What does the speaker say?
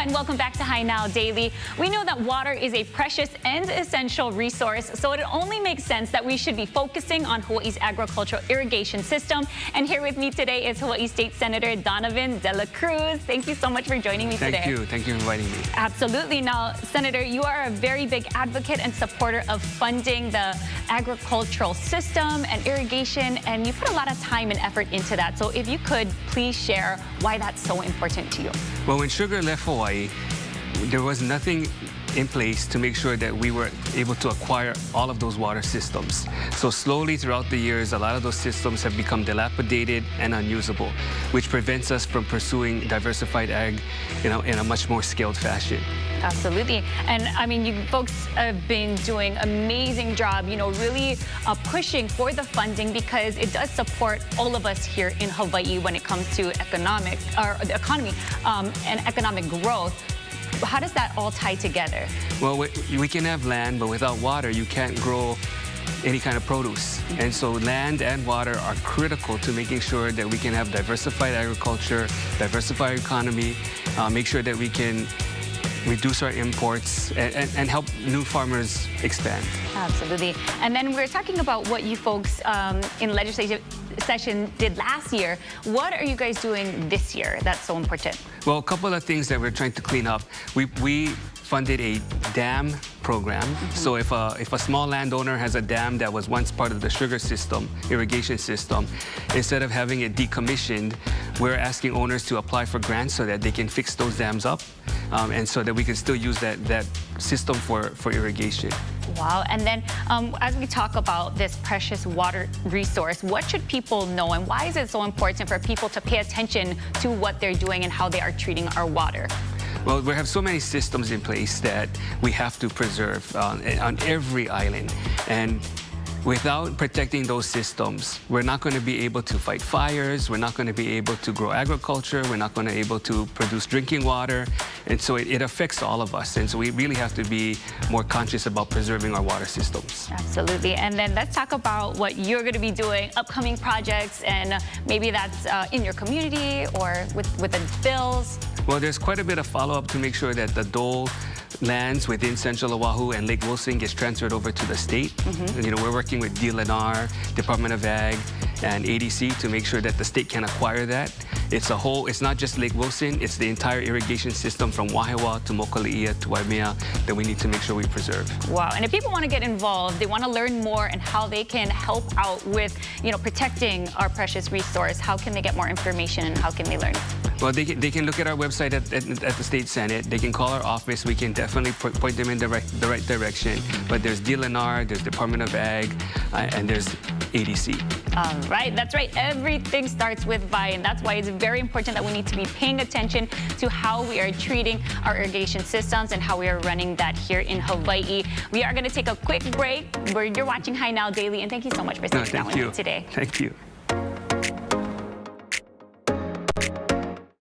and welcome back to Hi Now Daily. We know that water is a precious and essential resource, so it only makes sense that we should be focusing on Hawaii's agricultural irrigation system. And here with me today is Hawaii State Senator Donavan Dela Cruz. Thank you so much for joining me today. Thank you for inviting me. Absolutely. Now, Senator, you are a very big advocate and supporter of funding the agricultural system and irrigation, and you put a lot of time and effort into that. So if you could please share why that's so important to you. Well, when sugar left Hawaii, there was nothing in place to make sure that we were able to acquire all of those water systems. So slowly throughout the years, a lot of those systems have become dilapidated and unusable, which prevents us from pursuing diversified ag, in a much more scaled fashion. Absolutely. And I mean, you folks have been doing an amazing job, really pushing for the funding, because it does support all of us here in Hawaii when it comes to the economy and economic growth. How does that all tie together? Well, we can have land, but without water, you can't grow any kind of produce. And so land and water are critical to making sure that we can have diversified agriculture, diversified economy, make sure that we can reduce our imports and help new farmers expand. Absolutely. And then we're talking about what you folks in legislative session did last year. What are you guys doing this year that's so important? Well, a couple of things that we're trying to clean up. We funded a dam program. So if a small landowner has a dam that was once part of the sugar system, irrigation system, instead of having it decommissioned, we're asking owners to apply for grants so that they can fix those dams up, and so that we can still use that system for irrigation. Wow. And then as we talk about this precious water resource, what should people know, and why is it so important for people to pay attention to what they're doing and how they are treating our water? Well, we have so many systems in place that we have to preserve on every island. And without protecting those systems, we're not going to be able to fight fires, we're not going to be able to grow agriculture, we're not going to be able to produce drinking water. And so it affects all of us. And so we really have to be more conscious about preserving our water systems. Absolutely. And then let's talk about what you're going to be doing, upcoming projects, and maybe that's in your community or with the bills. Well, there's quite a bit of follow-up to make sure that the Dole lands within Central Oahu and Lake Wilson gets transferred over to the state. We're working with Dela, Department of Ag, and ADC to make sure that the state can acquire that. It's not just Lake Wilson, it's the entire irrigation system from Wahiawa to Mokuleia to Waimea that we need to make sure we preserve. Wow. And if people want to get involved, they want to learn more and how they can help out with, protecting our precious resource, how can they get more information and how can they learn? Well, they can look at our website at the State Senate. They can call our office. We can definitely point them in the right direction. But there's Dela, there's Department of Ag, and there's ADC. All right, that's right. Everything starts with buy-in. That's why it's very important that we need to be paying attention to how we are treating our irrigation systems and how we are running that here in Hawaii. We are going to take a quick break. You're watching Hi Now Daily, and thank you so much for sitting down with me today. Thank you.